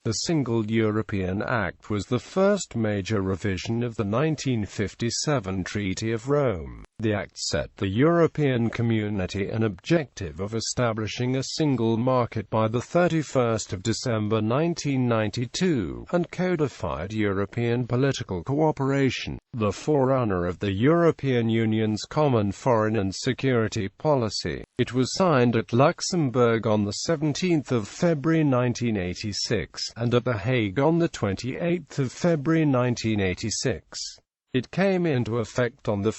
The Single European Act was the first major revision of the 1957 Treaty of Rome. The Act set the European Community an objective of establishing a single market by the 31st of December 1992, and codified European political cooperation, the forerunner of the European Union's common foreign and security policy. It was signed at Luxembourg on 17 February 1986, and at The Hague on 28 February 1986. It came into effect on 1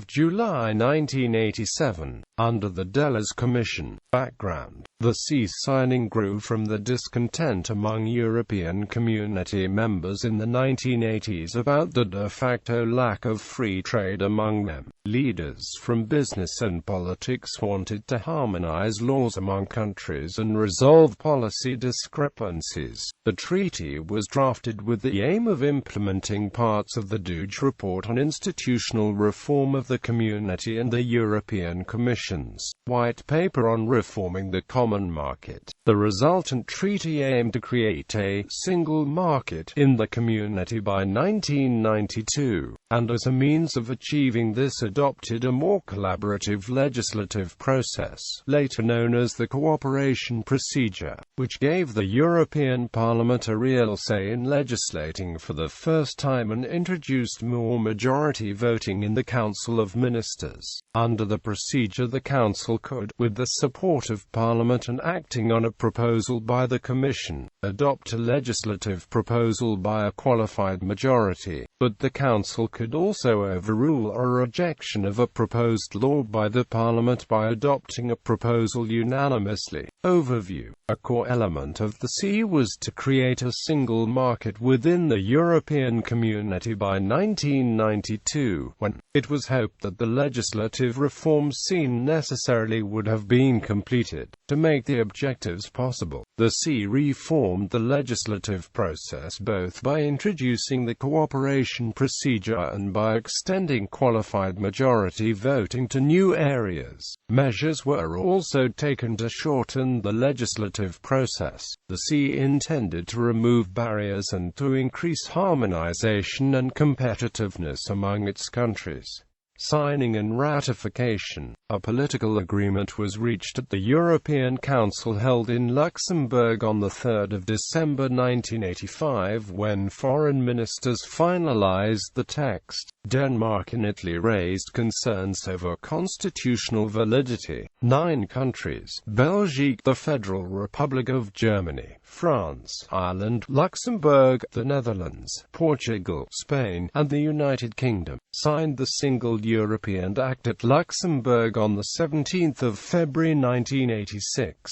July 1987, under the Delors Commission. Background: the cease signing grew from the discontent among European Community members in the 1980s about the de facto lack of free trade among them. Leaders from business and politics wanted to harmonize laws among countries and resolve policy discrepancies. The treaty was drafted with the aim of implementing parts of the Delors Report on Institutional Reform of the Community and the European Commission's White Paper on Reforming the Common Market. The resultant treaty aimed to create a single market in the Community by 1992, and as a means of achieving this adopted a more collaborative legislative process, later known as the cooperation procedure, which gave the European Parliament a real say in legislating for the first time and introduced more majority voting in the Council of Ministers. Under the procedure, the Council could, with the support of Parliament and acting on a proposal by the Commission, adopt a legislative proposal by a qualified majority, but the Council could also overrule a rejection of a proposed law by the Parliament by adopting a proposal unanimously. Overview: a core element of the CE was to create a single market within the European Community by 1992, when it was hoped that the legislative reforms seen necessarily would have been completed. To make the objectives possible, the CE reformed the legislative process both by introducing the cooperation procedure and by extending qualified majority voting to new areas. Measures were also taken to shorten the legislative process. The CE intended to remove barriers and to increase harmonization and competitiveness among its countries. Signing and ratification. A political agreement was reached at the European Council held in Luxembourg on 3 December 1985 when foreign ministers finalized the text. Denmark and Italy raised concerns over constitutional validity. 9 countries: Belgium, the Federal Republic of Germany, France, Ireland, Luxembourg, the Netherlands, Portugal, Spain, and the United Kingdom, signed the Single European Act at Luxembourg on 17 February 1986.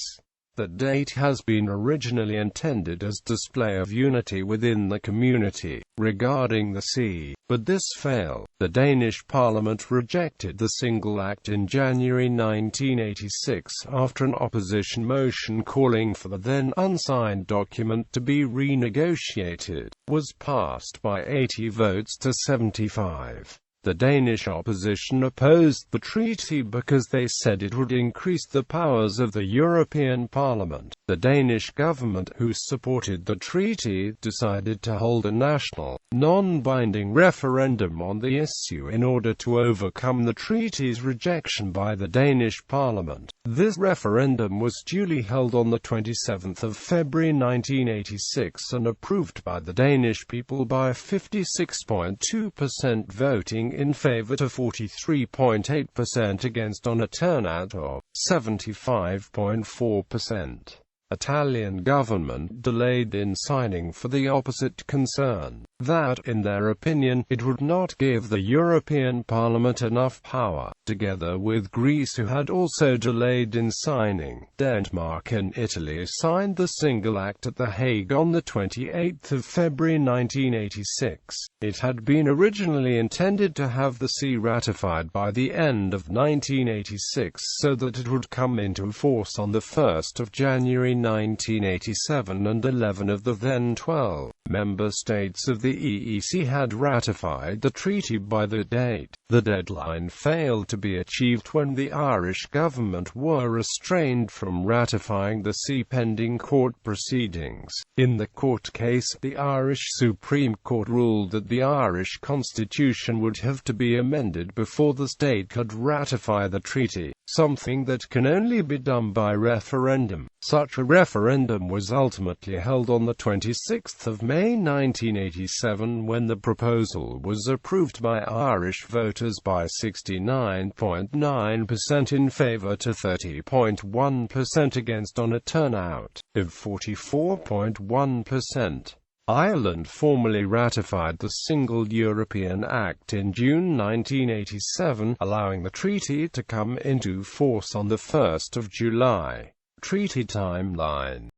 The date has been originally intended as display of unity within the community regarding the CE, but this failed. The Danish Parliament rejected the Single Act in January 1986 after an opposition motion calling for the then unsigned document to be renegotiated was passed by 80 votes to 75. The Danish opposition opposed the treaty because they said it would increase the powers of the European Parliament. The Danish government, who supported the treaty, decided to hold a national, non-binding referendum on the issue in order to overcome the treaty's rejection by the Danish Parliament. This referendum was duly held on 27 February 1986 and approved by the Danish people by 56.2% voting in favor to 43.8% against on a turnout of 75.4%. Italian government delayed in signing for the opposite concern, that, in their opinion, it would not give the European Parliament enough power. Together with Greece, who had also delayed in signing, Denmark and Italy signed the Single Act at The Hague on 28 February 1986. It had been originally intended to have the CE ratified by the end of 1986 so that it would come into force on 1 January 1987, and 11 of the then 12 member states of the the EEC had ratified the treaty by the date. The deadline failed to be achieved when the Irish government were restrained from ratifying the C pending court proceedings. In the court case, the Irish Supreme Court ruled that the Irish constitution would have to be amended before the state could ratify the treaty, something that can only be done by referendum. Such a referendum was ultimately held on the 26th of May 1987 when the proposal was approved by Irish voters by 69.9% in favour to 30.1% against on a turnout of 44.1%. Ireland formally ratified the Single European Act in June 1987, allowing the treaty to come into force on 1 July. Treaty timeline.